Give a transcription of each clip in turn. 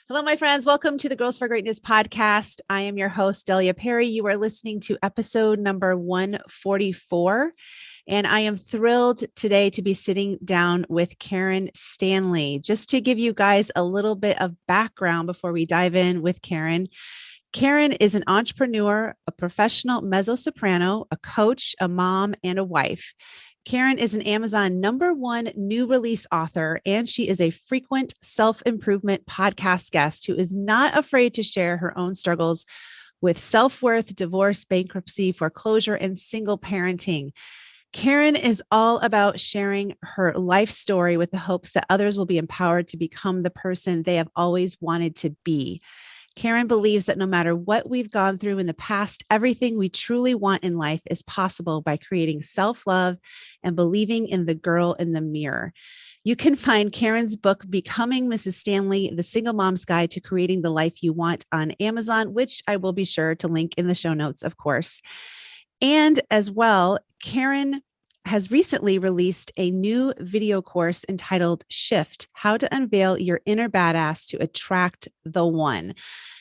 Hello, my friends. Welcome to the Girls for Greatness podcast. I am your host, Delia Perry. You are listening to episode number 144. And I am thrilled today to be sitting down with Karen Stanley. Just to give you guys a little bit of background before we dive in with Karen. Karen is an entrepreneur, a professional mezzo-soprano, a coach, a mom, and a wife. Karen is an Amazon #1 new release author, and she is a frequent self-improvement podcast guest who is not afraid to share her own struggles with self-worth, divorce, bankruptcy, foreclosure, and single parenting. Karen is all about sharing her life story with the hopes that others will be empowered to become the person they have always wanted to be. Karen believes that no matter what we've gone through in the past, everything we truly want in life is possible by creating self-love and believing in the girl in the mirror. You can find Karen's book, Becoming Mrs. Stanley, The Single Mom's Guide to Creating the Life You Want, on Amazon, which I will be sure to link in the show notes, of course. And as well, Karen has recently released a new video course entitled Shift: How to Unveil Your Inner Badass to Attract the One.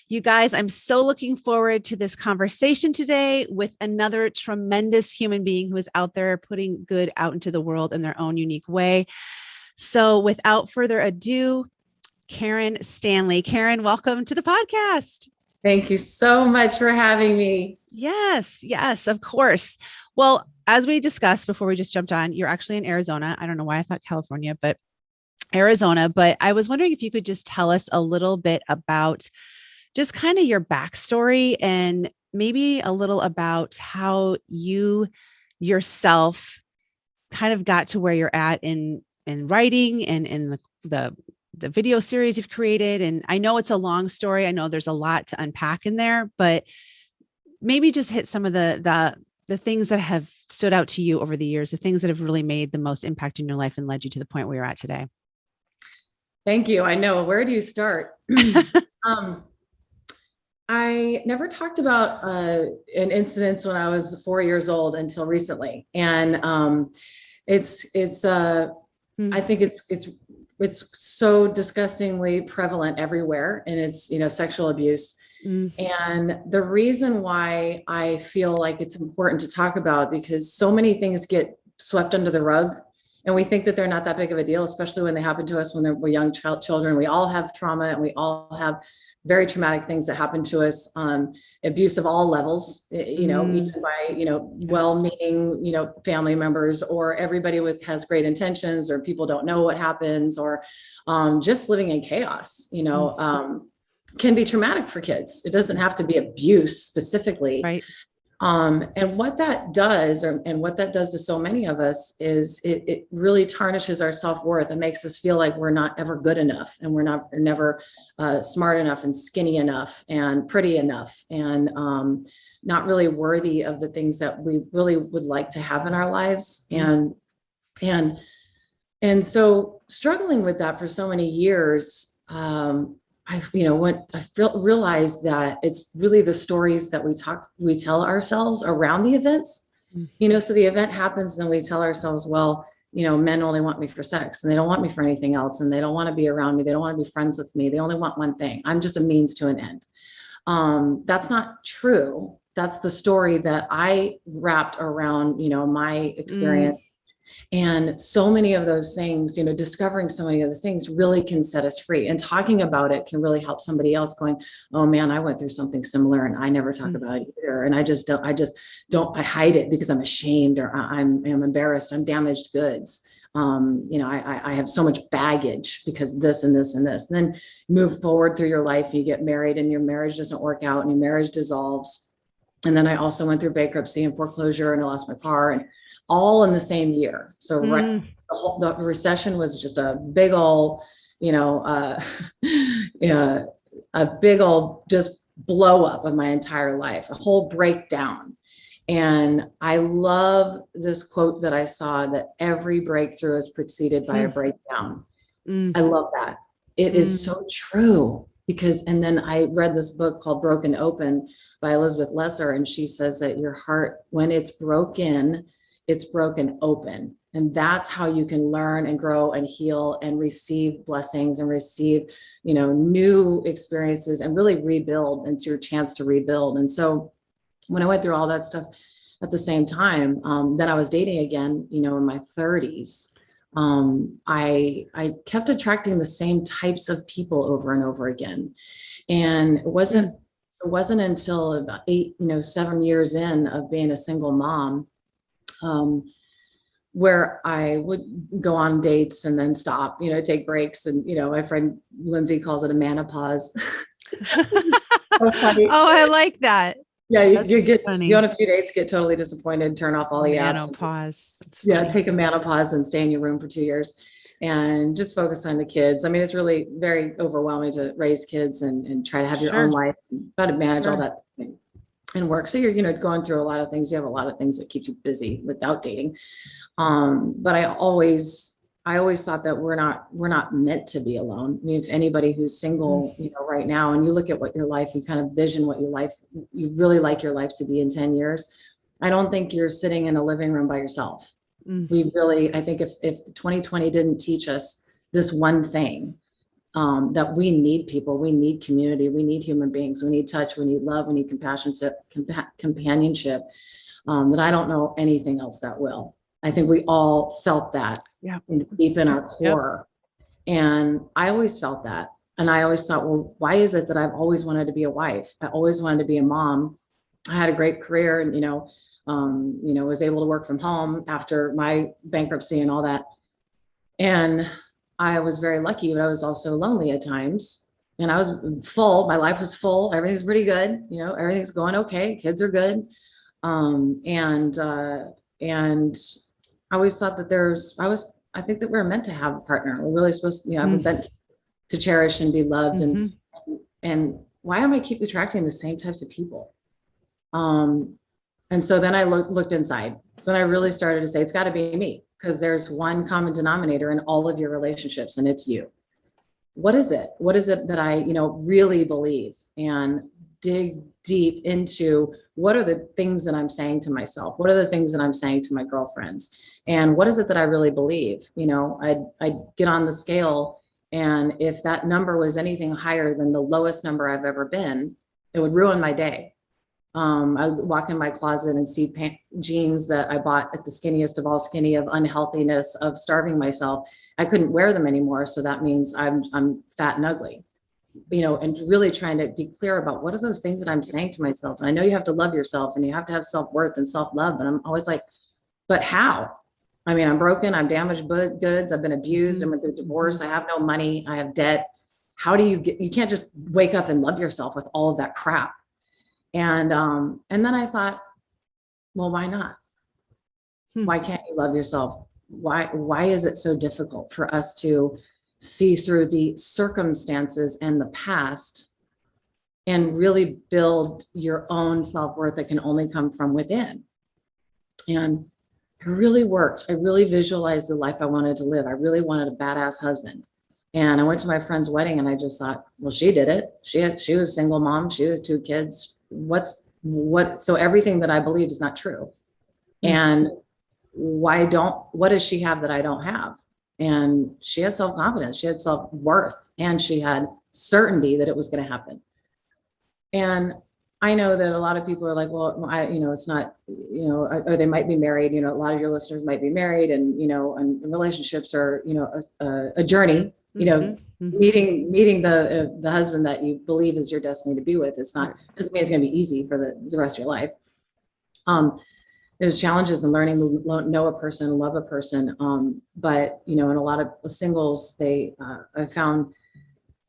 You guys, I'm so looking forward to this conversation today with another tremendous human being who is out there putting good out into the world in their own unique way. So without further ado, Karen Stanley. Karen, welcome to the podcast. Thank you so much for having me. Yes, of course. Well, as we discussed before we just jumped on, you're actually in Arizona. I don't know why I thought California, but Arizona. But I was wondering if you could just tell us a little bit about just kind of your backstory and maybe a little about how you yourself kind of got to where you're at in writing and in the video series you've created. And I know it's a long story. I know there's a lot to unpack in there, but maybe just hit some of the things that have stood out to you over the years, the things that have really made the most impact in your life and led you to the point where you're at today. Thank you. I know. Where do you start? I never talked about an incident when I was 4 years old until recently. And I think it's so disgustingly prevalent everywhere, and it's, sexual abuse. And the reason why I feel like it's important to talk about, because so many things get swept under the rug and we think that they're not that big of a deal, especially when they happen to us when we're young children. We all have trauma and we all have very traumatic things that happen to us, abuse of all levels, even by, well-meaning, family members, or everybody has great intentions, or people don't know what happens, or just living in chaos, can be traumatic for kids. It doesn't have to be abuse specifically. Right. And what that does, and what that does to so many of us, is it really tarnishes our self-worth and makes us feel like we're not ever good enough, and we're never smart enough and skinny enough and pretty enough, and not really worthy of the things that we really would like to have in our lives. And so struggling with that for so many years, I realized that it's really the stories that we tell ourselves around the events. So the event happens, then we tell ourselves, well, men only want me for sex, and they don't want me for anything else, and they don't want to be around me. They don't want to be friends with me. They only want one thing. I'm just a means to an end. That's not true. That's the story that I wrapped around, my experience. And so many of those things, discovering so many of the things really can set us free, and talking about it can really help somebody else going, oh man, I went through something similar and I never talk about it either. And I hide it because I'm ashamed, or I'm embarrassed. I'm damaged goods. I have so much baggage because this and this and this. And then move forward through your life, you get married and your marriage doesn't work out and your marriage dissolves. And then I also went through bankruptcy and foreclosure, and I lost my car, and all in the same year. So the recession was just a big old, a big old just blow up of my entire life, a whole breakdown. And I love this quote that I saw, that every breakthrough is preceded by a breakdown. I love that. It is so true. And then I read this book called Broken Open by Elizabeth Lesser. And she says that your heart, when it's broken open. And that's how you can learn and grow and heal and receive blessings and receive, new experiences and really rebuild. And it's your chance to rebuild. And so when I went through all that stuff at the same time, then I was dating again, in my 30s. I kept attracting the same types of people over and over again. And it wasn't until about 7 years in of being a single mom, where I would go on dates and then stop, take breaks. And, my friend Lindsay calls it a menopause. Oh, I like that. Yeah, you go on a few dates, get totally disappointed, turn off all the apps. Menopause. Yeah, take a menopause and stay in your room for 2 years and just focus on the kids. I mean, it's really very overwhelming to raise kids and try to have your own life, got to manage all that and work. So you're, going through a lot of things. You have a lot of things that keep you busy without dating. But I always thought that we're not meant to be alone. I mean, if anybody who's single, right now, and you look at what your life, you kind of vision what you really like your life to be in 10 years. I don't think you're sitting in a living room by yourself. I think if 2020 didn't teach us this one thing, that we need people, we need community, we need human beings, we need touch, we need love, we need companionship, that I don't know anything else that will. I think we all felt that deep in our core. And I always felt that. And I always thought, well, why is it that I've always wanted to be a wife? I always wanted to be a mom. I had a great career and, was able to work from home after my bankruptcy and all that. And I was very lucky, but I was also lonely at times. And I was full. My life was full. Everything's pretty good. Everything's going okay. Kids are good. And I always thought that I think that we're meant to have a partner. We're really supposed to, I'm meant to cherish and be loved. And why am I keep attracting the same types of people? And so then I looked inside. Then I really started to say, it's got to be me, because there's one common denominator in all of your relationships, and it's you. What is it? What is it that I, really believe? And dig deep into what are the things that I'm saying to myself? What are the things that I'm saying to my girlfriends? And what is it that I really believe? I'd get on the scale, and if that number was anything higher than the lowest number I've ever been, it would ruin my day. I walk in my closet and see jeans that I bought at the skinniest of all skinny, of unhealthiness, of starving myself. I couldn't wear them anymore. So that means I'm fat and ugly, and really trying to be clear about what are those things that I'm saying to myself. And I know you have to love yourself and you have to have self-worth and self-love. And I'm always like, but how? I mean, I'm broken. I'm damaged goods. I've been abused. I'm with a divorce. I have no money. I have debt. How do you can't just wake up and love yourself with all of that crap. And then I thought, well, why not? Why can't you love yourself? Why is it so difficult for us to see through the circumstances and the past and really build your own self-worth that can only come from within? And I really worked. I really visualized the life I wanted to live. I really wanted a badass husband. And I went to my friend's wedding and I just thought, well, she did it. She was a single mom. She has 2 kids. So everything that I believed is not true. And what does she have that I don't have? And she had self-confidence, she had self-worth, and she had certainty that it was going to happen. And I know that a lot of people are like, well, it's not, or they might be married, a lot of your listeners might be married, and, and relationships are, a journey, meeting the husband that you believe is your destiny to be with. Doesn't mean it's going to be easy for the rest of your life. There's challenges in learning to know a person, love a person. But, in a lot of singles, I found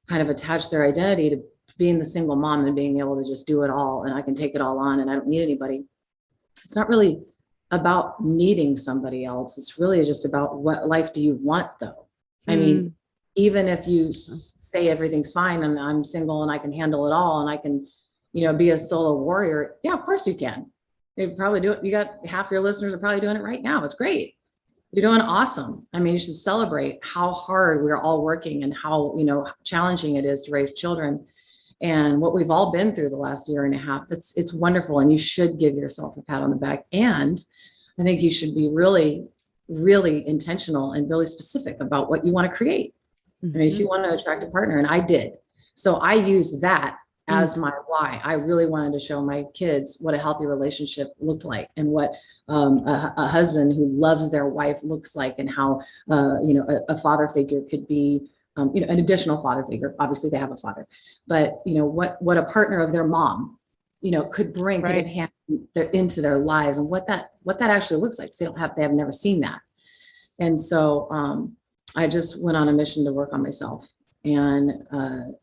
kind of attach their identity to being the single mom and being able to just do it all. And I can take it all on and I don't need anybody. It's not really about needing somebody else. It's really just about what life do you want, though? I mean, even if you say everything's fine and I'm single and I can handle it all and I can, be a solo warrior. Yeah, of course you can. You probably do it. You got half your listeners are probably doing it right now. It's great. You're doing awesome. I mean, you should celebrate how hard we're all working and how, challenging it is to raise children and what we've all been through the last year and a half. It's wonderful. And you should give yourself a pat on the back. And I think you should be really really intentional and really specific about what you want to create. I mean, if you want to attract a partner, and I did. So I used that as my why. I really wanted to show my kids what a healthy relationship looked like, and what a husband who loves their wife looks like, and how a father figure could be, an additional father figure. Obviously, they have a father, but what a partner of their mom, could bring, could enhance into their lives, and what that actually looks like. So they have never seen that, and so I just went on a mission to work on myself. And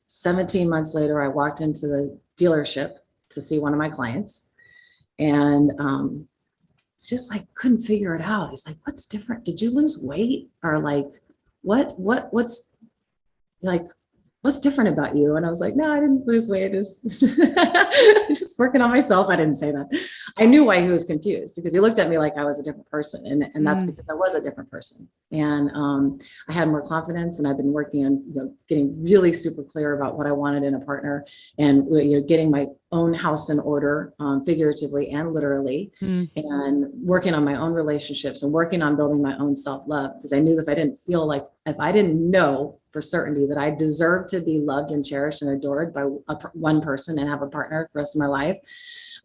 17 months later, I walked into the dealership to see one of my clients, and just like couldn't figure it out. He's like, "What's different? Did you lose weight? Or like, what's like, what's different about you?" And I was like, "No, I didn't lose weight. Just working on myself." I didn't say that. I knew why he was confused, because he looked at me like I was a different person. And that's because I was a different person. And I had more confidence, and I've been working on, getting really super clear about what I wanted in a partner, and, getting my own house in order, figuratively and literally, and working on my own relationships, and working on building my own self-love. Because I knew that if I didn't know for certainty that I deserve to be loved and cherished and adored by one person, and have a partner for the rest of my life,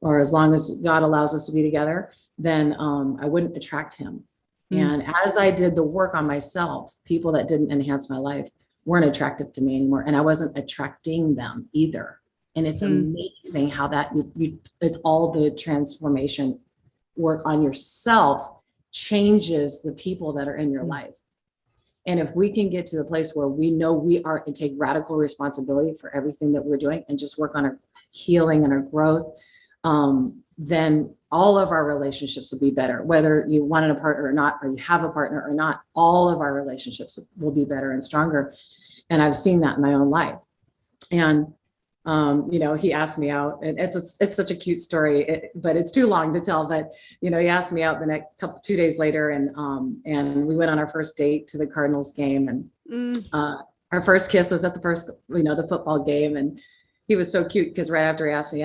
or as long as God allows us to be together, then I wouldn't attract him. And as I did the work on myself, people that didn't enhance my life weren't attractive to me anymore, and I wasn't attracting them either. And it's amazing how that it's all the transformation work on yourself changes the people that are in your life. And if we can get to the place where we know we are, and take radical responsibility for everything that we're doing, and just work on our healing and our growth, then all of our relationships will be better. Whether you wanted a partner or not, or you have a partner or not, all of our relationships will be better and stronger. And I've seen that in my own life. And he asked me out, and it's such a cute story, but it's too long to tell. But he asked me out the next 2 days later, and we went on our first date to the Cardinals game, and our first kiss was at the football game. And he was so cute, because right after he asked me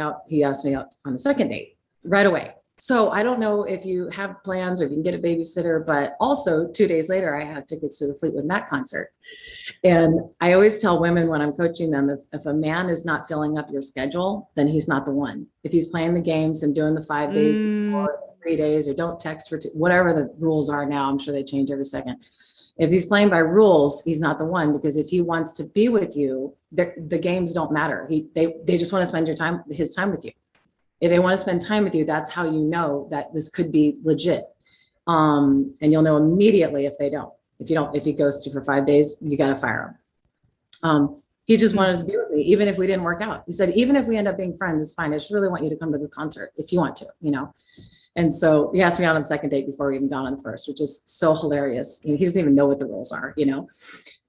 out on the second date right away. So I don't know if you have plans, or if you can get a babysitter, but also 2 days later, I have tickets to the Fleetwood Mac concert. And I always tell women when I'm coaching them, if a man is not filling up your schedule, then he's not the one. If he's playing the games and doing the 5 days or 3 days, or don't text for whatever the rules are now, I'm sure they change every second. If he's playing by rules, he's not the one, because if he wants to be with you, the games don't matter. They just want to spend his time with you. If they want to spend time with you, that's how you know that this could be legit. And you'll know immediately if they don't. If he goes to for 5 days, you got to fire him. He just wanted to be with me, even if we didn't work out. He said, even if we end up being friends, it's fine. I just really want you to come to the concert if you want to, And so he asked me out on the second date before we even got on the first, which is so hilarious. He doesn't even know what the rules are,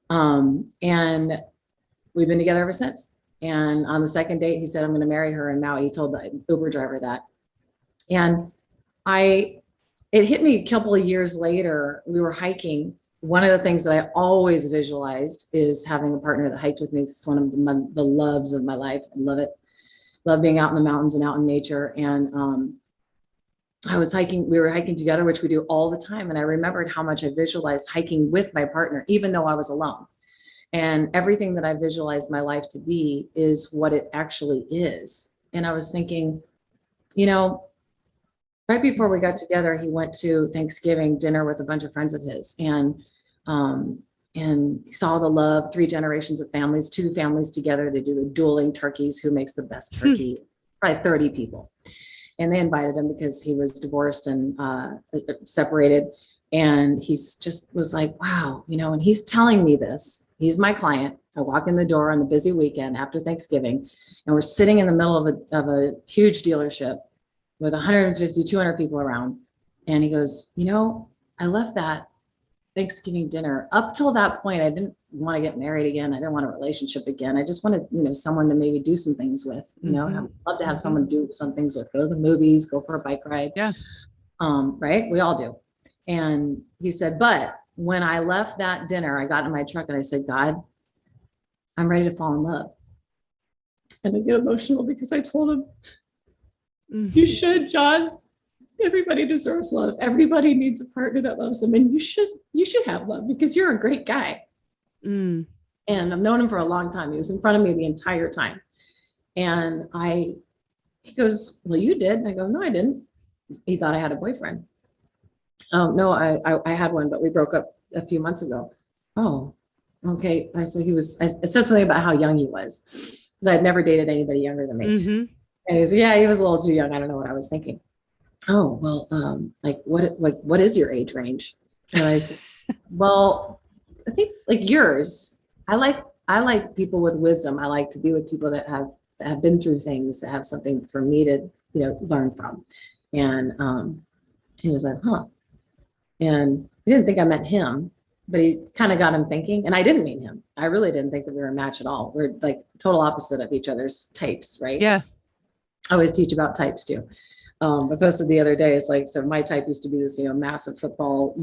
And we've been together ever since. And on the second date, he said, "I'm going to marry her in Maui." He told the Uber driver that. And it hit me a couple of years later. We were hiking. One of the things that I always visualized is having a partner that hiked with me. It's one of the loves of my life. I love it. Love being out in the mountains and out in nature. And we were hiking together, which we do all the time. And I remembered how much I visualized hiking with my partner, even though I was alone. And everything that I visualized my life to be is what it actually is. And I was thinking, right before we got together, he went to Thanksgiving dinner with a bunch of friends of his, and he saw the love, 3 generations of families, 2 families together. They do the dueling turkeys, who makes the best turkey, probably 30 people. And they invited him because he was divorced and separated. And he's just was like, wow, and he's telling me this. He's my client. I walk in the door on the busy weekend after Thanksgiving, and we're sitting in the middle of a huge dealership with 150, 200 people around. And he goes, I left that Thanksgiving dinner. Up till that point, I didn't want to get married again. I didn't want a relationship again. I just wanted, someone to maybe do some things with, I'd love to have someone do some things with, go to the movies, go for a bike ride. Yeah. Right. We all do. And he said, but when I left that dinner, I got in my truck and I said, "God, I'm ready to fall in love." And I get emotional because I told him, "You should, John, Everybody deserves love. Everybody needs a partner that loves them. And you should have love because you're a great guy. Mm. And I've known him for a long time. He was in front of me the entire time. And he goes, well, you did. And I go, no, I didn't. He thought I had a boyfriend. Oh, no, I had one, but we broke up a few months ago. Oh, okay. I said I said something about how young he was because I had never dated anybody younger than me. Mm-hmm. And he said, yeah, he was a little too young. I don't know what I was thinking. Oh, well, what is your age range? And I said, well, I think like yours. I like people with wisdom. I like to be with people that have been through things, that have something for me to, learn from. And he was like, huh. And he didn't think I meant him, but he kind of got him thinking. And I didn't mean him. I really didn't think that we were a match at all. We're like total opposite of each other's types, right? Yeah. I always teach about types too. I posted the other day, it's like, so my type used to be this, massive football,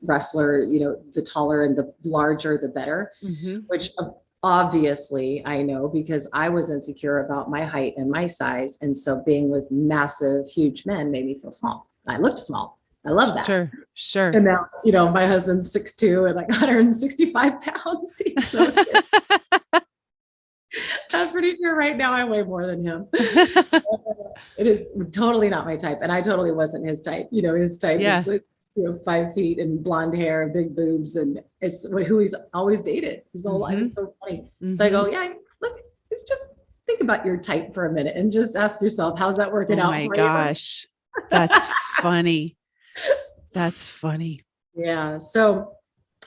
wrestler, the taller and the larger, the better, Mm-hmm. which obviously I know because I was insecure about my height and my size. And so being with massive, huge men made me feel small. I looked small. I love that. Sure. And now, my husband's 6'2" and like 165 pounds. So I'm pretty sure right now I weigh more than him. It is totally not my type. And I totally wasn't his type. His type is like, 5 feet and blonde hair and big boobs. And it's who he's always dated his whole life. It's so funny. Mm-hmm. So I go, yeah, look, just think about your type for a minute and just ask yourself, how's that working out? Oh my gosh. That's funny. That's funny. Yeah. So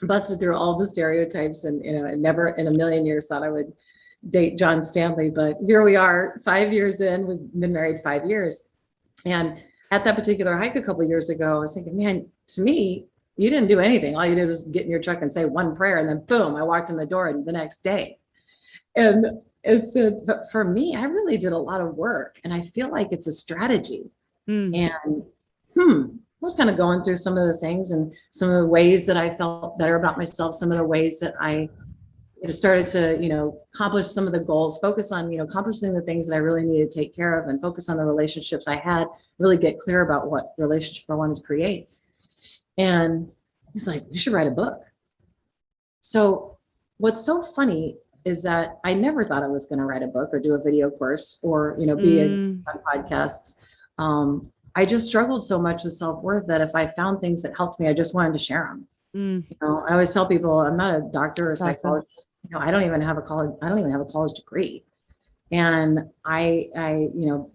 busted through all the stereotypes and, I never in a million years thought I would date John Stanley, but here we are 5 years in, we've been married 5 years. And at that particular hike a couple of years ago, I was thinking, man, to me, you didn't do anything. All you did was get in your truck and say one prayer. And then boom, I walked in the door the next day. And but for me, I really did a lot of work and I feel like it's a strategy. And I was kind of going through some of the things and some of the ways that I felt better about myself, some of the ways that I started to, accomplish some of the goals, focus on, accomplishing the things that I really needed to take care of and focus on the relationships I had, really get clear about what relationship I wanted to create. And he's like, you should write a book. So what's so funny is that I never thought I was going to write a book or do a video course or, be on podcasts. I just struggled so much with self-worth that if I found things that helped me, I just wanted to share them. I always tell people I'm not a doctor or psychologist. I don't even have a college degree. And I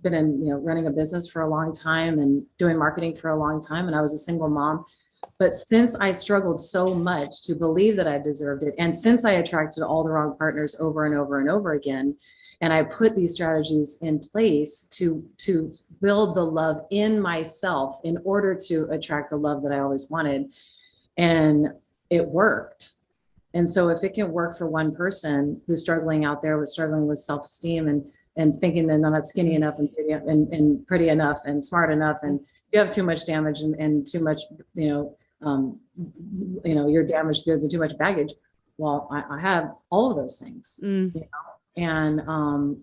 been in, running a business for a long time and doing marketing for a long time. And I was a single mom. But since I struggled so much to believe that I deserved it, and since I attracted all the wrong partners over and over and over again, and I put these strategies in place to build the love in myself in order to attract the love that I always wanted, and it worked. And so if it can work for one person who's struggling out there struggling with self-esteem and thinking that they're not skinny enough and pretty enough and smart enough, and you have too much damage and too much, your damaged goods and too much baggage. Well, I have all of those things, and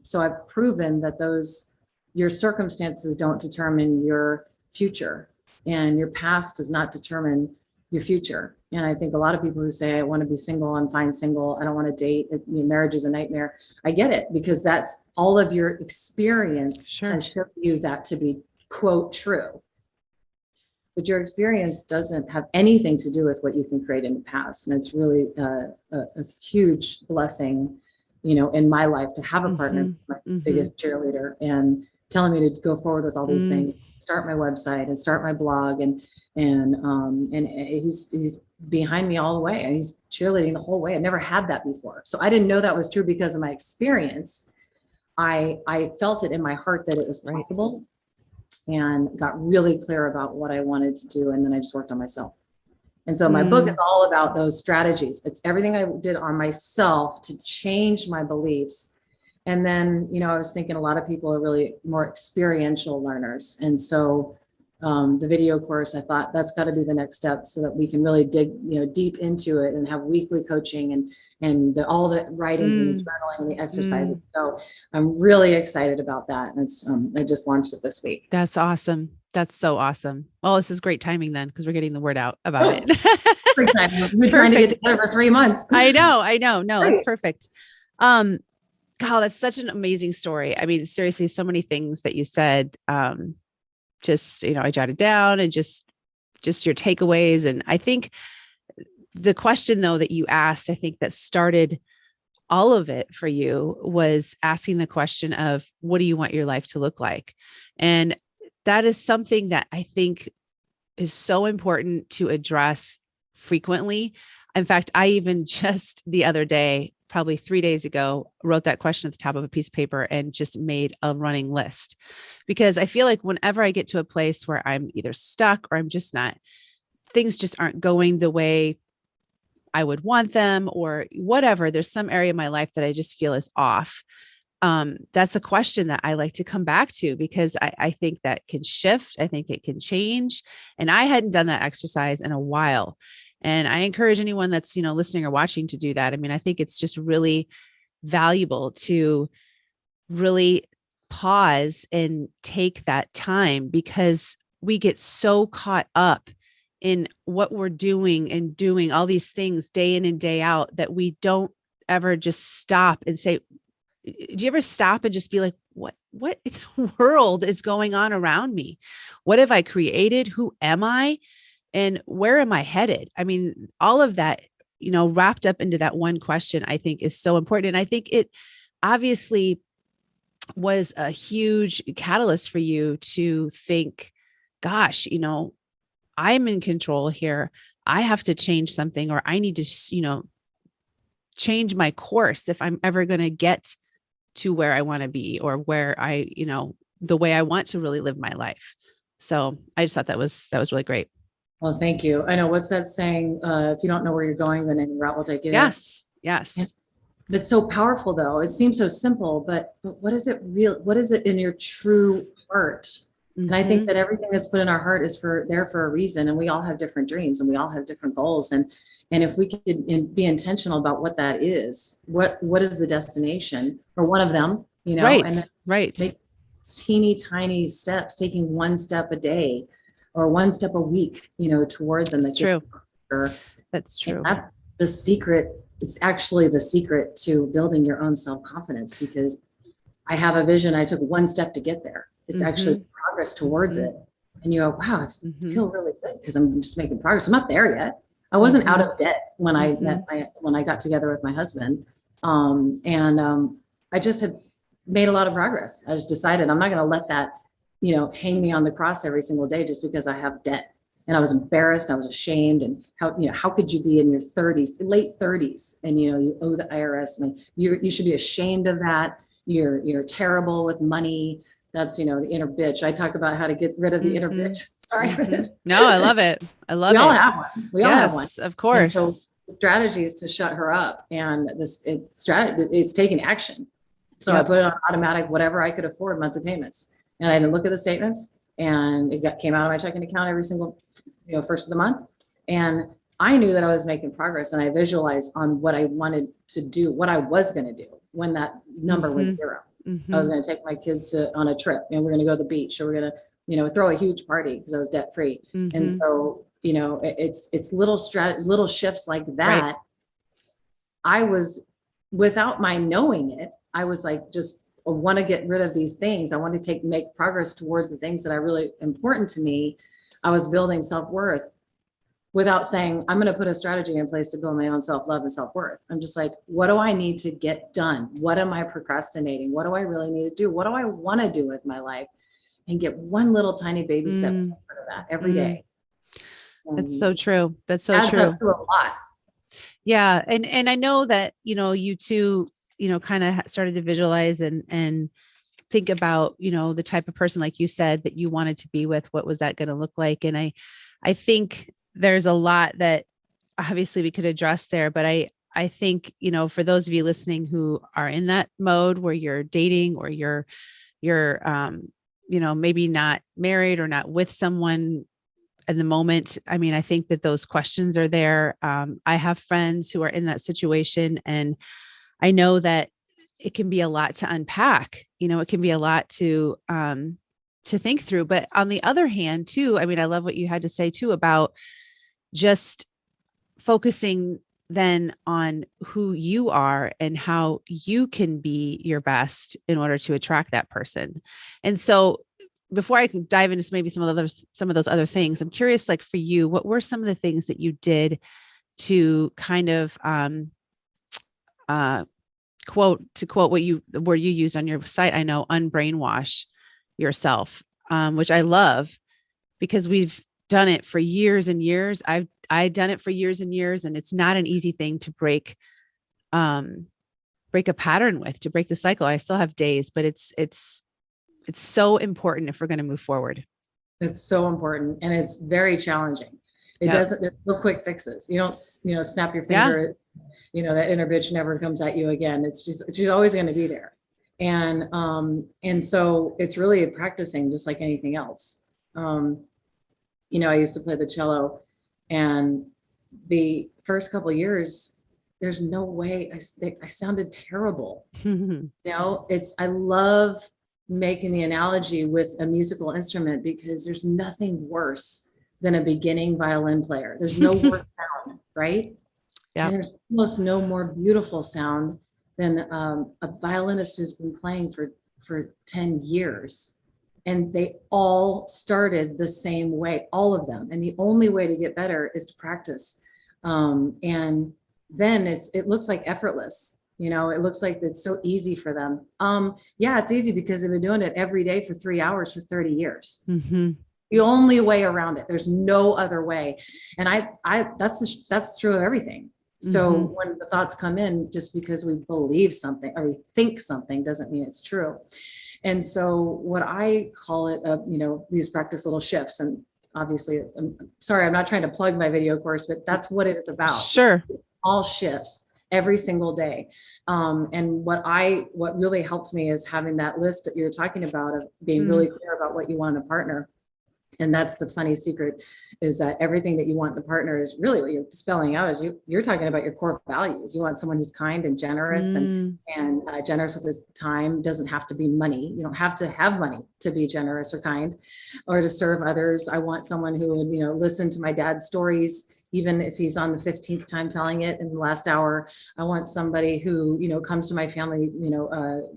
so I've proven that your circumstances don't determine your future, and your past does not determine your future. And I think a lot of people who say, I want to be single, I'm fine single, I don't want to date, marriage is a nightmare. I get it, because that's all of your experience has shown you that to be, quote, true. But your experience doesn't have anything to do with what you can create in the past. And it's really a huge blessing, in my life to have a partner, my biggest cheerleader, and telling me to go forward with all these things, start my website and start my blog, and he's behind me all the way, and he's cheerleading the whole way. I never had that before, so I didn't know that was true because of my experience. I felt it in my heart that it was possible, and got really clear about what I wanted to do, and then I just worked on myself. And so my book is all about those strategies. It's everything I did on myself to change my beliefs. And then, I was thinking a lot of people are really more experiential learners. And so the video course, I thought that's got to be the next step so that we can really dig, deep into it and have weekly coaching and all the writings and the journaling and the exercises. So I'm really excited about that. And I just launched it this week. That's awesome. That's so awesome. Well, this is great timing then, because we're getting the word out about it. We're trying to get together for 3 months. I know. No, Right. it's perfect. God, that's such an amazing story. I mean, seriously, so many things that you said, just, I jotted down, and just your takeaways. And I think the question though, that you asked, I think that started all of it for you, was asking the question of, what do you want your life to look like? And that is something that I think is so important to address frequently. In fact, I even just the other day, probably 3 days ago, wrote that question at the top of a piece of paper and just made a running list, because I feel like whenever I get to a place where I'm either stuck or I'm just not, things just aren't going the way I would want them, or whatever, there's some area of my life that I just feel is off. That's a question that I like to come back to, because I think that can shift. I think it can change. And I hadn't done that exercise in a while. And I encourage anyone that's, listening or watching to do that. I mean, I think it's just really valuable to really pause and take that time, because we get so caught up in what we're doing and doing all these things day in and day out, that we don't ever just stop and say, do you ever stop and just be like, what in the world is going on around me? What have I created? Who am I? And where am I headed? I mean, all of that, wrapped up into that one question, I think is so important. And I think it obviously was a huge catalyst for you to think, gosh, I'm in control here. I have to change something, or I need to, change my course if I'm ever going to get to where I want to be, or where the way I want to really live my life. So I just thought that was really great. Well, thank you. I know, what's that saying? If you don't know where you're going, then any route will take you there. Yes. Yeah. It's so powerful though. It seems so simple, but what is it what is it in your true heart? Mm-hmm. And I think that everything that's put in our heart is there for a reason. And we all have different dreams, and we all have different goals. And if we could be intentional about what that is, what is the destination, or one of them, right. And then right. make teeny tiny steps, taking one step a day or one step a week, towards them. That's true. That's true. The secret, it's actually the secret to building your own self-confidence, because I have a vision. I took one step to get there. It's actually progress towards it. And you go, wow, I feel really good because I'm just making progress. I'm not there yet. I wasn't out of debt when I when I got together with my husband. I just had made a lot of progress. I just decided I'm not going to let that, hang me on the cross every single day just because I have debt. And I was embarrassed. I was ashamed. And how could you be in your 30s, late 30s, and you owe the IRS? I mean, you should be ashamed of that. You're terrible with money. That's the inner bitch. I talk about how to get rid of the inner bitch. Sorry. No, I love it. I love it. We all have one. We all have one. Of course. And so the strategy is to shut her up, and it's taking action. So I put it on automatic, whatever I could afford monthly payments, and I didn't look at the statements. And it came out of my checking account every single, first of the month. And I knew that I was making progress, and I visualized on what I wanted to do, what I was going to do when that number was zero. I was going to take my kids on a trip, and we're going to go to the beach, or we're going to, throw a huge party because I was debt free. And so, it's little shifts like that. Right. I was, without my knowing it, I was like, just want to get rid of these things. I want to make progress towards the things that are really important to me. I was building self-worth without saying, I'm going to put a strategy in place to build my own self-love and self-worth. I'm just like, what do I need to get done? What am I procrastinating? What do I really need to do? What do I want to do with my life? And get one little tiny baby step of that every day. That's so true. That's so true. A lot. Yeah. And I know that, you two, kind of started to visualize and think about, the type of person, like you said, that you wanted to be with. What was that going to look like? And I think there's a lot that obviously we could address there, but I think, for those of you listening who are in that mode where you're dating, or you're maybe not married or not with someone in the moment. I mean, I think that those questions are there. I have friends who are in that situation, and I know that it can be a lot to unpack. It can be a lot to think through. But on the other hand too, I mean, I love what you had to say too about just focusing then on who you are and how you can be your best in order to attract that person. And so before I can dive into maybe some of those other things, I'm curious, like for you, what were some of the things that you did to kind of quote what you the word you used on your site, I know, unbrainwash yourself, which I love because we've done it for years and years. I've done it for years and years, and it's not an easy thing to break a pattern with, to break the cycle. I still have days, but it's so important if we're going to move forward. It's so important, and it's very challenging. There's no quick fixes. You don't, snap your finger, that inner bitch never comes at you again. She's always going to be there. And so it's really practicing just like anything else. I used to play the cello, and the first couple of years, there's no way I sounded terrible. I love making the analogy with a musical instrument because there's nothing worse than a beginning violin player. There's no worse sound, right? Yeah. And there's almost no more beautiful sound than a violinist who's been playing for 10 years. And they all started the same way, all of them. And the only way to get better is to practice. And then it looks like effortless. It looks like it's so easy for them. It's easy because they've been doing it every day for 3 hours for 30 years. Mm-hmm. The only way around it. There's no other way. And that's true of everything. So when the thoughts come in, just because we believe something or we think something doesn't mean it's true. And so what I call it, these practice little shifts. And obviously, I'm sorry, I'm not trying to plug my video course, but that's what it is about. Sure. All shifts every single day. And what really helped me is having that list that you're talking about of being really clear about what you want in a partner. And that's the funny secret, is that everything that you want in a partner is really what you're spelling out is you're talking about your core values. You want someone who's kind and generous and generous with his time. Doesn't have to be money. You don't have to have money to be generous or kind or to serve others. I want someone who would, listen to my dad's stories, even if he's on the 15th time telling it in the last hour. I want somebody who, comes to my family,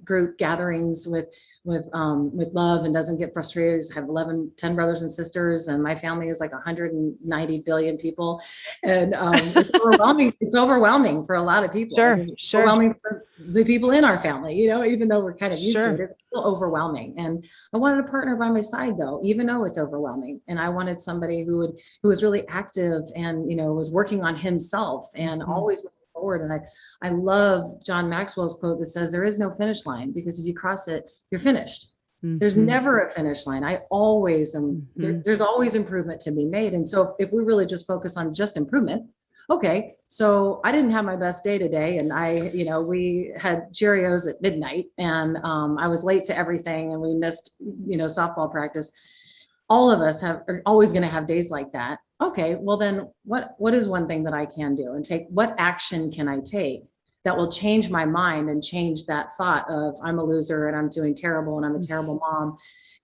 group gatherings with love and doesn't get frustrated. I have 10 brothers and sisters, and my family is like 190 billion people. And it's overwhelming. It's overwhelming for a lot of people. It's overwhelming for the people in our family, even though we're kind of used to it, it's still overwhelming. And I wanted a partner by my side though, even though it's overwhelming. And I wanted somebody who was really active and, was working on himself and always moving forward. And I love John Maxwell's quote that says, there is no finish line, because if you cross it, you're finished. There's never a finish line. I always am. There's always improvement to be made. And so if we really just focus on just improvement, okay, so I didn't have my best day today, and we had Cheerios at midnight, and I was late to everything, and we missed, softball practice. All of us are always going to have days like that. Okay, well then what is one thing that I can do, and what action can I take that will change my mind and change that thought of I'm a loser and I'm doing terrible and I'm a terrible mom.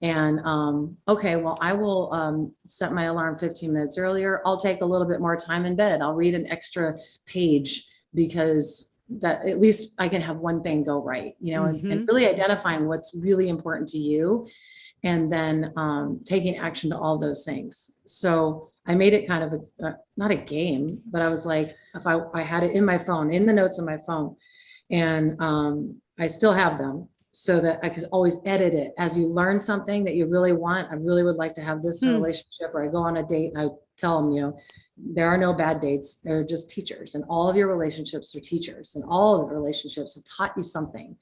And okay, well, I will set my alarm 15 minutes earlier. I'll take a little bit more time in bed. I'll read an extra page, because that at least I can have one thing go right, and really identifying what's really important to you, and then taking action to all those things. So I made it kind of not a game, but I was like, if I had it in my phone, in the notes on my phone, and I still have them, so that I could always edit it as you learn something that you really want. I really would like to have this relationship, or I go on a date and I tell them, there are no bad dates. They're just teachers, and all of your relationships are teachers, and all of the relationships have taught you something,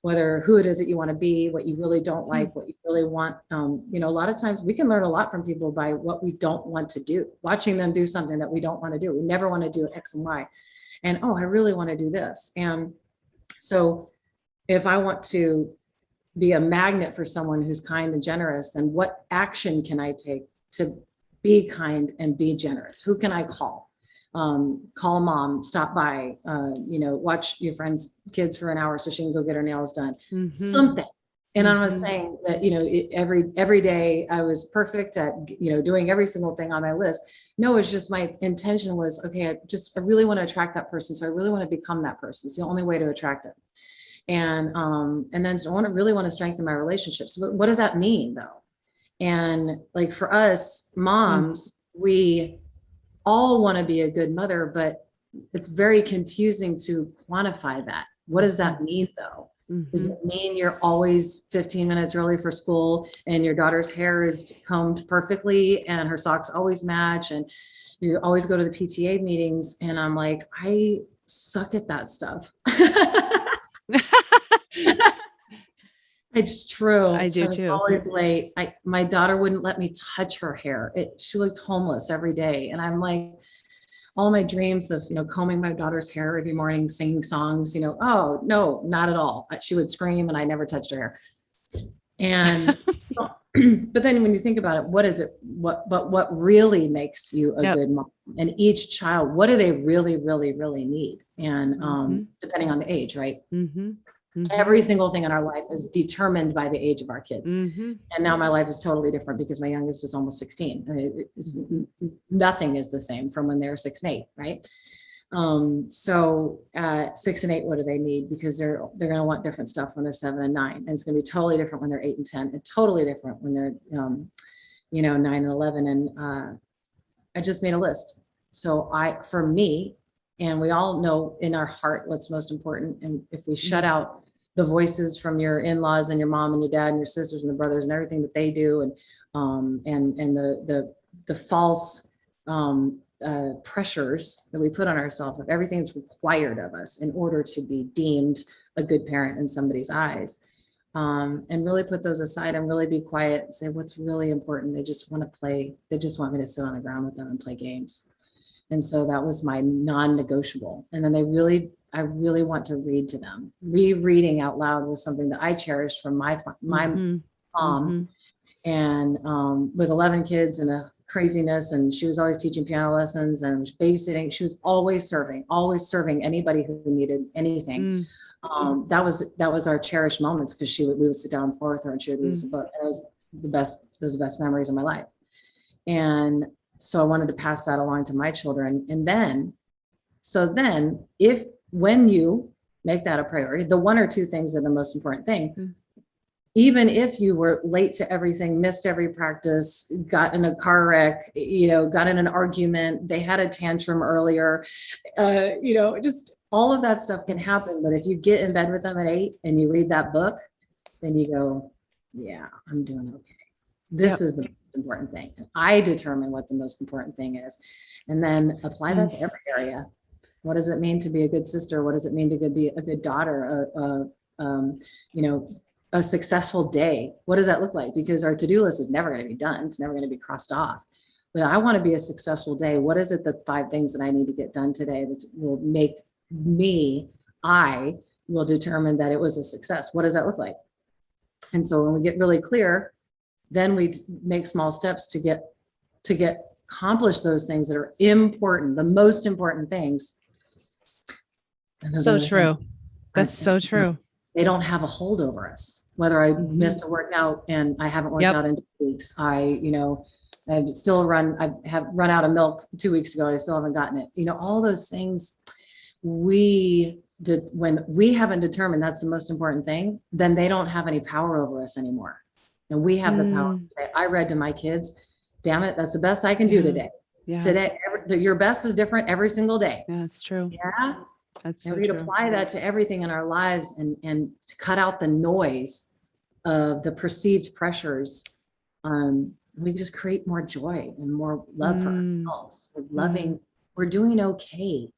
whether who it is that you want to be, what you really don't like, what you really want. A lot of times we can learn a lot from people by what we don't want to do, watching them do something that we don't want to do. We never want to do X and Y. And, I really want to do this. And so if I want to be a magnet for someone who's kind and generous, then what action can I take to be kind and be generous? Who can I call? Call mom, stop by, watch your friend's kids for an hour so she can go get her nails done. Something. And I'm not saying that, every day I was perfect at, doing every single thing on my list. No, it's just my intention was, okay, I really want to attract that person. So I really want to become that person. It's the only way to attract it. And then I really want to strengthen my relationships. But what does that mean though? And like for us moms, we all want to be a good mother, but it's very confusing to quantify that. What does that mean though? Does it mean you're always 15 minutes early for school and your daughter's hair is combed perfectly and her socks always match and you always go to the PTA meetings? And I'm like, I suck at that stuff. It's true. I do too. Always late. My daughter wouldn't let me touch her hair. She looked homeless every day. And I'm like, all my dreams of, combing my daughter's hair every morning, singing songs, oh no, not at all. She would scream and I never touched her hair. And, but then when you think about it, what is it? What really makes you a good mom? And each child, what do they really, really, really need? And depending on the age, right? Every single thing in our life is determined by the age of our kids. And now my life is totally different because my youngest is almost 16. I mean, nothing is the same from when they were 6 and 8, right? So 6 and 8, what do they need? Because they're going to want different stuff when they're 7 and 9. And it's going to be totally different when they're 8 and 10 and totally different when they're, 9 and 11. And I just made a list. So for me, and we all know in our heart what's most important. And if we shut out the voices from your in-laws and your mom and your dad and your sisters and the brothers and everything that they do, and the false pressures that we put on ourselves of everything that's required of us in order to be deemed a good parent in somebody's eyes, and really put those aside and really be quiet and say what's really important. They just want to play. They just want me to sit on the ground with them and play games. And so that was my non-negotiable. And then I really want to read to them. Rereading out loud was something that I cherished from my mom. And with 11 kids and a craziness, and she was always teaching piano lessons and babysitting. She was always serving anybody who needed anything. That was our cherished moments because we would sit down and pour with her and she would read us a book. And it was the best memories of my life. And so I wanted to pass that along to my children. And then when you make that a priority, the one or two things are the most important thing. Even if you were late to everything, missed every practice, got in a car wreck, got in an argument, they had a tantrum earlier, just all of that stuff can happen. But if you get in bed with them at 8 and you read that book, then you go, yeah, I'm doing okay. This is the most important thing. And I determine what the most important thing is, and then apply that to every area. What does it mean to be a good sister? What does it mean to be a good daughter? A successful day. What does that look like? Because our to-do list is never going to be done. It's never going to be crossed off. But I want to be a successful day. What is it, the 5 things that I need to get done today that will make I will determine that it was a success. What does that look like? And so when we get really clear, then we make small steps to accomplish those things that are important, the most important things. So true. That's so true. They don't have a hold over us. Whether I missed a workout and I haven't worked out in 2 weeks, I have run out of milk 2 weeks ago. I still haven't gotten it. All those things when we haven't determined that's the most important thing, then they don't have any power over us anymore. And we have the power to say, I read to my kids, damn it, that's the best I can do today. Yeah. Today, your best is different every single day. Yeah, that's true. Yeah. That's and we could apply that to everything in our lives and to cut out the noise of the perceived pressures. We just create more joy and more love for ourselves. We're loving, we're doing okay.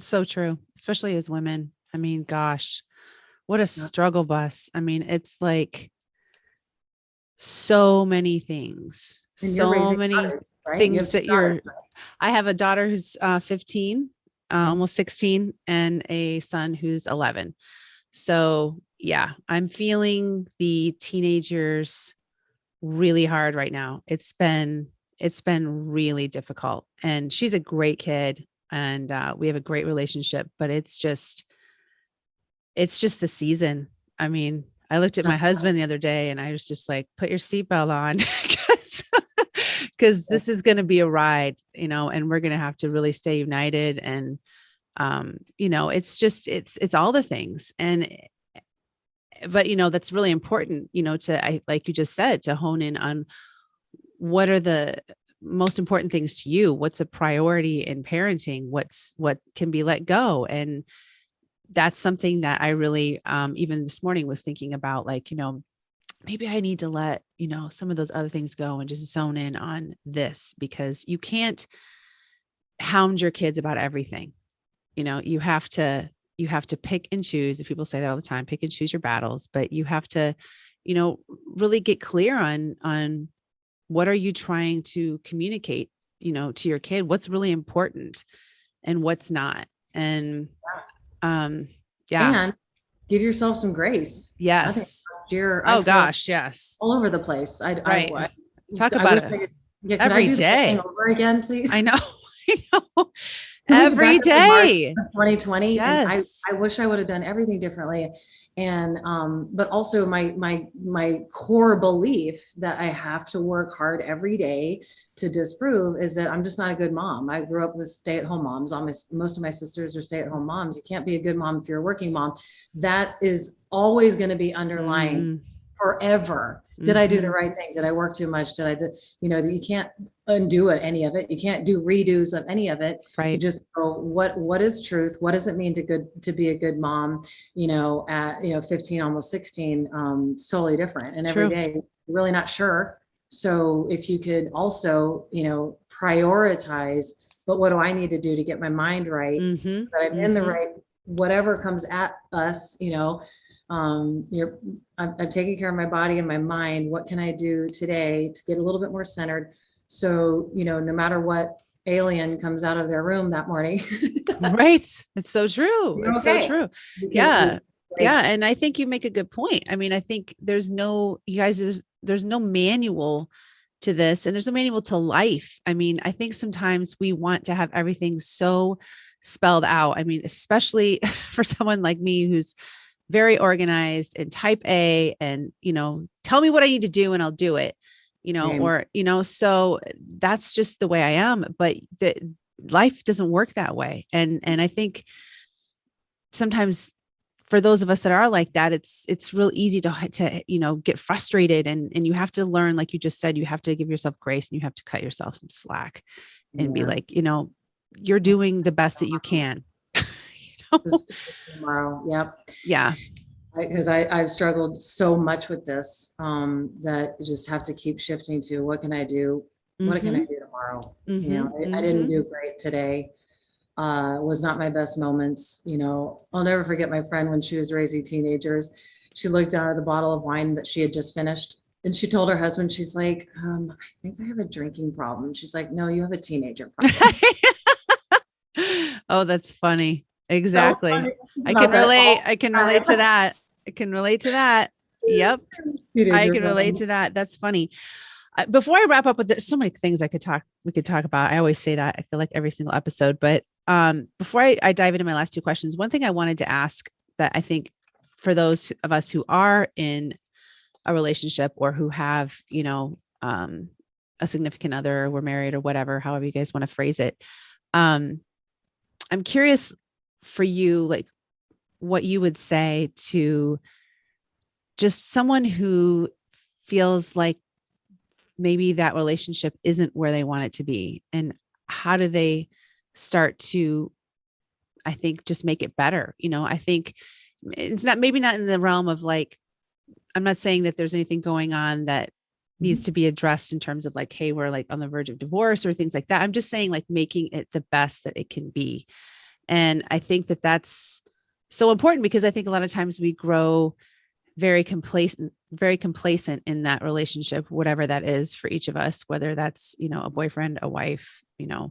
So true, especially as women. I mean, gosh, what a struggle bus. I mean, it's like so many things, so many things that I have a daughter who's 15, almost 16, and a son who's 11. So yeah, I'm feeling the teenagers really hard right now. It's been really difficult, and she's a great kid and we have a great relationship, but it's it's just the season. I mean, I looked at my husband the other day and I was just like, put your seatbelt on because this is going to be a ride, and we're going to have to really stay united. And, it's all the things. But that's really important, like you just said, to hone in on what are the most important things to you, what's a priority in parenting, what can be let go. And that's something that I really, even this morning was thinking about, like, maybe I need to let, some of those other things go and just zone in on this, because you can't hound your kids about everything. You have to pick and choose. If people say that all the time, pick and choose your battles, but you have to, really get clear on what are you trying to communicate, to your kid, what's really important and what's not. And, and give yourself some grace. Yes. I think last year, yes. All over the place. Talk about it. Every day over again, please. I know. Every day. 2020. Yes. And I wish I would have done everything differently. And, but also my core belief that I have to work hard every day to disprove is that I'm just not a good mom. I grew up with stay-at-home moms. Most of my sisters are stay-at-home moms. You can't be a good mom if you're a working mom. That is always going to be underlying forever. Did I do the right thing? Did I work too much? You can't undo it, any of it. You can't do redos of any of it. Right. You just go, what is truth? What does it mean to be a good mom? At 15, almost 16, it's totally different. And every day, you're really not sure. So if you could also, prioritize, but what do I need to do to get my mind right so that I'm in the right, whatever comes at us, I'm taking care of my body and my mind. What can I do today to get a little bit more centered? So, no matter what alien comes out of their room that morning. Right. It's so true. It's so true. Yeah. Yeah. And I think you make a good point. I mean, I think there's no manual to this, and there's no manual to life. I mean, I think sometimes we want to have everything so spelled out. I mean, especially for someone like me, who's very organized and type A, and, tell me what I need to do and I'll do it, Same. so that's just the way I am, but life doesn't work that way. And I think sometimes for those of us that are like that, it's real easy to get frustrated, and you have to learn, like you just said, you have to give yourself grace, and you have to cut yourself some slack and be like, you're doing the best that you can. Tomorrow. Yep. Yeah. Because I've struggled so much with this, that you just have to keep shifting to what can I do? What can I do tomorrow? I didn't do great today. Was not my best moments. I'll never forget my friend when she was raising teenagers. She looked down at the bottle of wine that she had just finished, and she told her husband, she's like, I think I have a drinking problem. She's like, no, you have a teenager problem. Oh, that's funny. Exactly. I can relate to that. Yep. I can relate to that. That's funny. Before I wrap up with this, so many things we could talk about. I always say that, I feel like every single episode, but before I dive into my last two questions, one thing I wanted to ask, that I think for those of us who are in a relationship, or who have, a significant other, or we're married, or whatever, however you guys want to phrase it. I'm curious for you, like, what you would say to just someone who feels like maybe that relationship isn't where they want it to be, and how do they start to, I think, just make it better. I think it's maybe not in the realm of, like, I'm not saying that there's anything going on that needs to be addressed in terms of, like, hey, we're like on the verge of divorce or things like that. I'm just saying, like, making it the best that it can be. And I think that that's so important, because I think a lot of times we grow very complacent in that relationship, whatever that is for each of us, whether that's, a boyfriend, a wife, a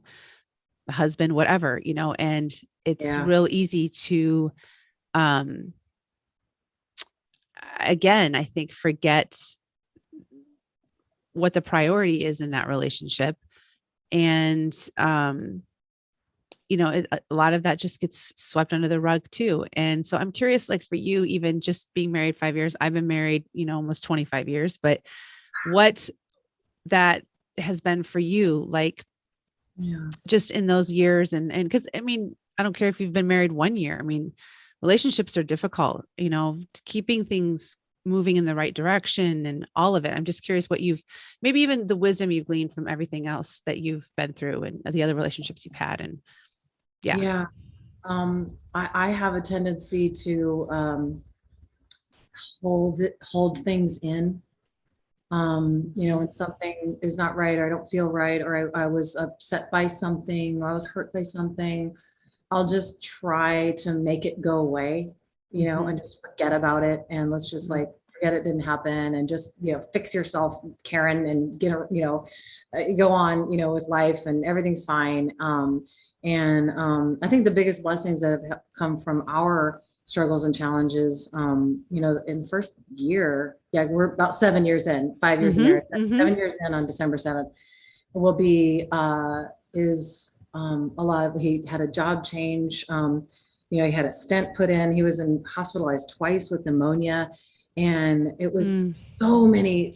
husband, whatever, and it's real easy to, again, I think, forget what the priority is in that relationship. And, a lot of that just gets swept under the rug too. And so I'm curious, like for you, even just being married 5 years, I've been married, almost 25 years, but what that has been for you, like just in those years. And because I don't care if you've been married 1 year. Relationships are difficult, keeping things moving in the right direction and all of it. I'm just curious what maybe even the wisdom you've gleaned from everything else that you've been through and the other relationships you've had. And yeah. I have a tendency to hold things in. When something is not right, or I don't feel right, or I was upset by something, or I was hurt by something, I'll just try to make it go away, and just forget about it. And let's just like forget it didn't happen, and just, fix yourself, Karen, and go on, with life, and everything's fine. I think the biggest blessings that have come from our struggles and challenges, in the first year, we're about 7 years in, 5 years in marriage, 7 years in on December 7th, will be, a lot of, he had a job change. He had a stent put in. He was hospitalized twice with pneumonia. And it was so many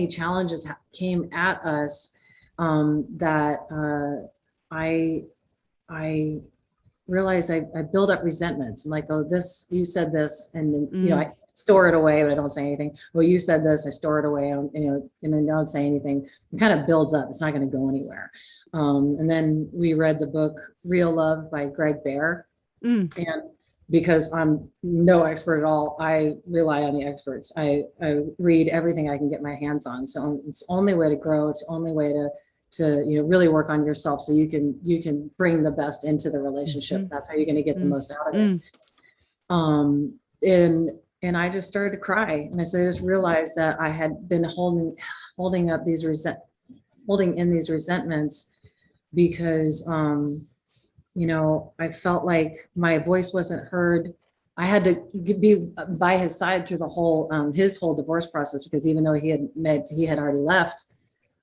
challenges came at us, that I realized I build up resentments. I'm like, oh, you said this, and then, I store it away, but I don't say anything. Well, you said this, I store it away, and I don't say anything. It kind of builds up. It's not going to go anywhere. And then we read the book Real Love by Greg Bear. And because I'm no expert at all, I rely on the experts. I read everything I can get my hands on. So it's the only way to grow. It's the only way to really work on yourself, so you can bring the best into the relationship. That's how you're going to get the most out of it. And I just started to cry, and I just realized that I had been holding in these resentments because I felt like my voice wasn't heard. I had to be by his side through the whole his whole divorce process, because even though he had already left,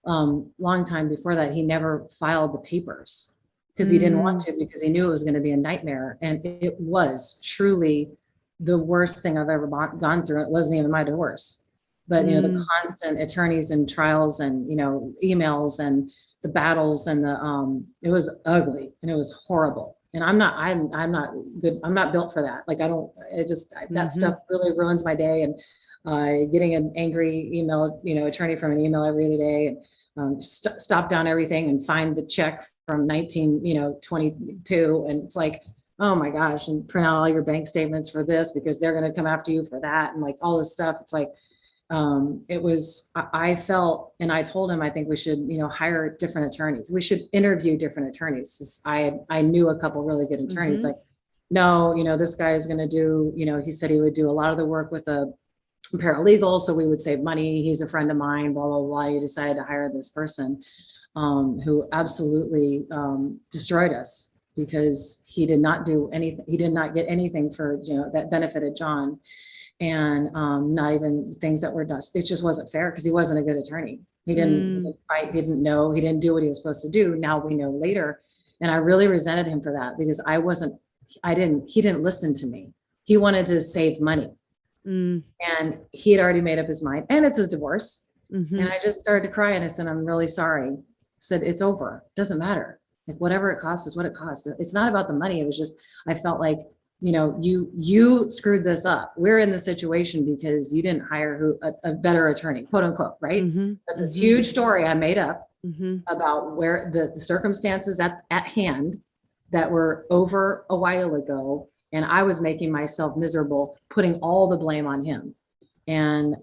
long time before that, he never filed the papers because he didn't want to, because he knew it was going to be a nightmare. And it was truly the worst thing I've ever gone through. It wasn't even my divorce, but the constant attorneys and trials and emails and the battles and it was ugly and it was horrible. And I'm not good. I'm not built for that. Like that stuff really ruins my day. And getting an angry email, attorney from an email every other day, and stop down everything and find the check from 1922. And it's like, oh my gosh, and print out all your bank statements for this, because they're going to come after you for that. And like all this stuff. It's like, I felt, and I told him, I think we should, hire different attorneys. We should interview different attorneys. I knew a couple really good attorneys. Like, no, this guy is going to do, he said he would do a lot of the work with a paralegal, so we would save money. He's a friend of mine, blah, blah, blah. You decided to hire this person, who absolutely, destroyed us, because he did not do anything. He did not get anything for, that benefited John. And not even things that were done. It just wasn't fair, because he wasn't a good attorney. He didn't fight. He didn't know. He didn't do what he was supposed to do. Now we know later. And I really resented him for that, because he didn't listen to me. He wanted to save money. And he had already made up his mind, and it's his divorce. And I just started to cry, and I said, I'm really sorry. I said, it's over. It doesn't matter. Like, whatever it costs is what it costs. It's not about the money. It was just, I felt like, you screwed this up. We're in the situation because you didn't hire a better attorney, quote unquote, right? That's this huge story I made up about where the circumstances at hand that were over a while ago. And I was making myself miserable, putting all the blame on him. And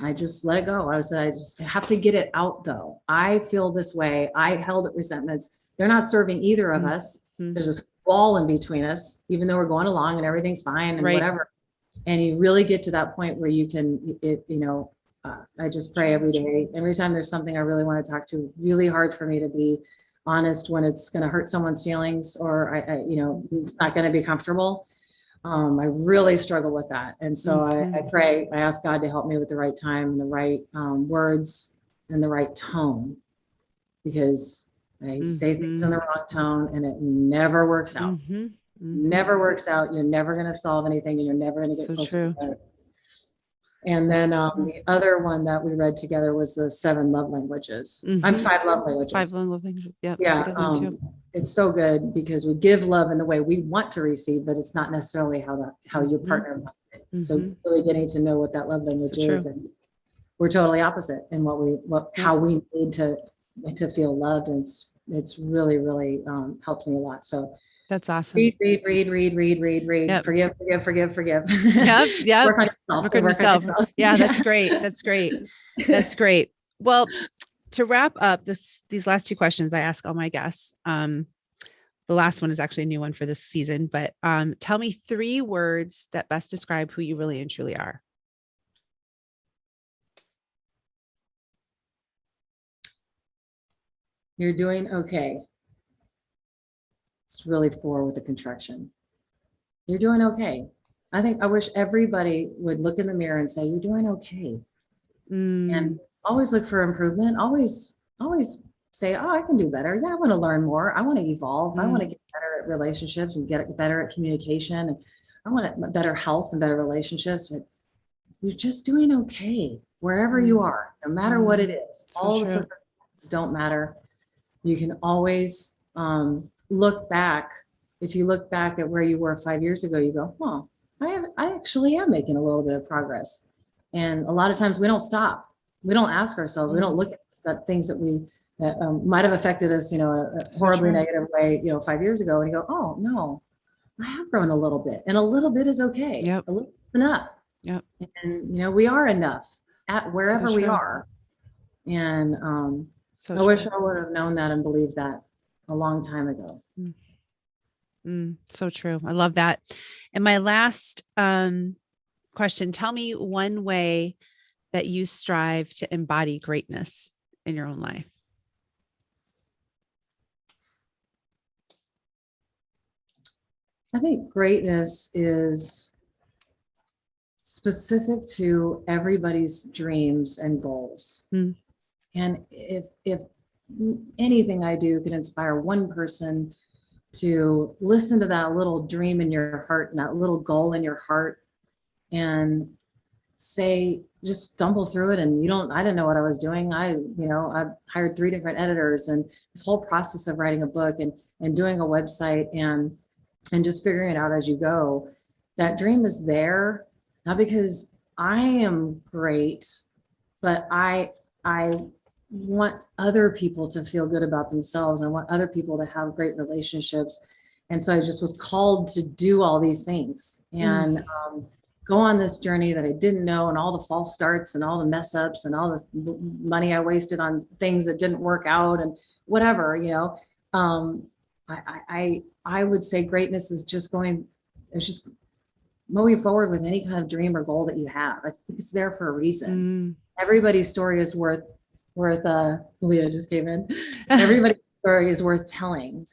I just let it go. I just have to get it out, though. I feel this way. I held resentments. They're not serving either of us. There's this wall in between us, even though we're going along and everything's fine and whatever. And you really get to that point where you can, I just pray every day. Every time there's something I really want to talk to, really hard for me to be honest when it's going to hurt someone's feelings, or it's not going to be comfortable. I really struggle with that. And so I pray, I ask God to help me with the right time and the right words and the right tone, because I say things in the wrong tone and it never works out. Never works out. You're never going to solve anything and you're never going to get close to it. And then the other one that we read together was the 7 love languages. I'm 5 love languages. 5 love languages. Yep, yeah. It's so good because we give love in the way we want to receive, but it's not necessarily how your partner wants it. So really getting to know what that love language is, and we're totally opposite in how we need to feel loved. And it's really, really helped me a lot. So that's awesome. Read. Yep. Forgive. Yep. Work on yourself. Yeah, that's great. That's great. Well, to wrap up these last 2 questions I ask all my guests. The last one is actually a new one for this season, but tell me 3 words that best describe who you really and truly are. You're doing okay. It's really 4 with the contraction. You're doing okay. I wish everybody would look in the mirror and say, you're doing okay. And always look for improvement. Always say, oh, I can do better. Yeah, I want to learn more. I want to evolve. I want to get better at relationships and get better at communication. And I want better health and better relationships. But you're just doing okay wherever you are, no matter what it is. All the circumstances don't matter. You can always look back. If you look back at where you were 5 years ago, you go, oh, I actually am making a little bit of progress. And a lot of times we don't stop. We don't ask ourselves. We don't look at things that might have affected us, a horribly negative way, 5 years ago. And you go, oh no, I have grown a little bit, and a little bit is okay. Yep. A little bit enough. Yep. And we are enough at wherever we are. And I wish I would have known that and believed that a long time ago. So true. I love that. And my last question, tell me one way that you strive to embody greatness in your own life. I think greatness is specific to everybody's dreams and goals. And if anything I do can inspire one person to listen to that little dream in your heart and that little goal in your heart and say, just stumble through it. And I didn't know what I was doing. I hired 3 different editors, and this whole process of writing a book and doing a website and just figuring it out as you go. That dream is there, not because I am great, but I want other people to feel good about themselves. I want other people to have great relationships. And so I just was called to do all these things and go on this journey that I didn't know, and all the false starts and all the mess ups and all the money I wasted on things that didn't work out and whatever, I would say greatness is just moving forward with any kind of dream or goal that you have. I think it's there for a reason. Everybody's story is worth Leah just came in. Everybody's story is worth telling.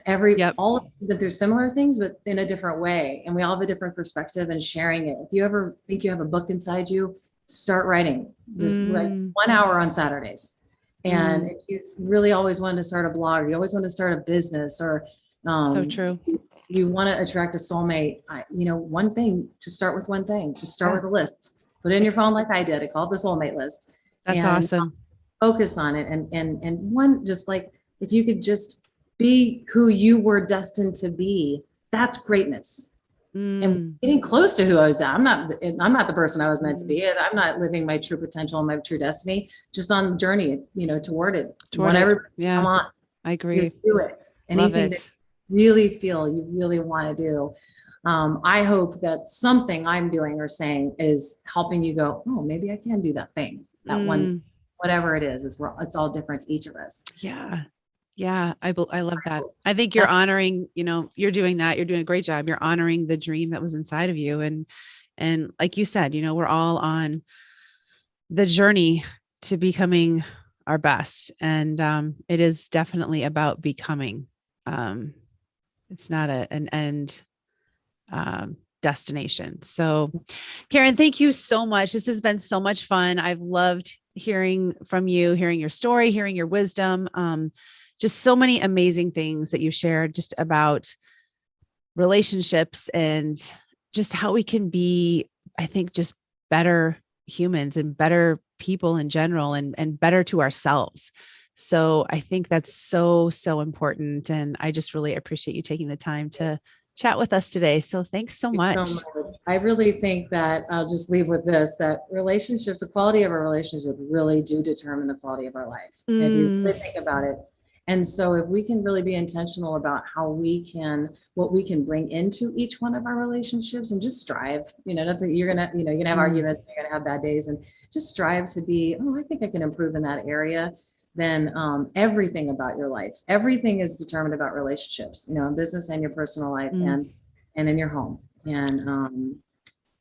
All of them, there's similar things, but in a different way. And we all have a different perspective, and sharing it. If you ever think you have a book inside you, start writing. Just write 1 hour on Saturdays. And if you really always wanted to start a blog, you always want to start a business, or so true. You want to attract a soulmate. One thing, just start with one thing. Just start with a list. Put it in your phone like I did. I called the soulmate list. That's awesome. Focus on it. And one, just like, if you could just be who you were destined to be, that's greatness. And getting close to who I was. I'm not the person I was meant to be. I'm not living my true potential and my true destiny, just on the journey, toward it. Whatever. Yeah. Come on. I agree. Do it. Anything that you really feel you really want to do. I hope that something I'm doing or saying is helping you go, oh, maybe I can do that thing, that one, whatever it is it's all different to each of us. Yeah. Yeah. I love that. I think you're honoring, you're doing that. You're doing a great job. You're honoring the dream that was inside of you. And like you said, we're all on the journey to becoming our best. And it is definitely about becoming. It's not an end destination. So Karen, thank you so much. This has been so much fun. I've loved hearing from you, hearing your story, hearing your wisdom, just so many amazing things that you shared just about relationships and just how we can be, I think, just better humans and better people in general and better to ourselves. So I think that's so, so important. And I just really appreciate you taking the time to chat with us today. So thanks so Thank you so much. much. I really think that I'll just leave with this, that relationships, the quality of our relationship really do determine the quality of our life. If you really think about it. And so if we can really be intentional about what we can bring into each one of our relationships and just strive, nothing, you're going to, you're going to have arguments, you're going to have bad days, and just strive to be, I think I can improve in that area. Then everything about your life, everything is determined about relationships, in business and your personal life and in your home. And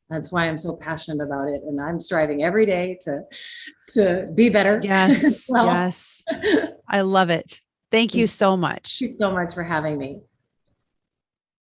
that's why I'm so passionate about it. And I'm striving every day to be better. Yes. Yes. I love it. Thank you so much. Thank you so much for having me.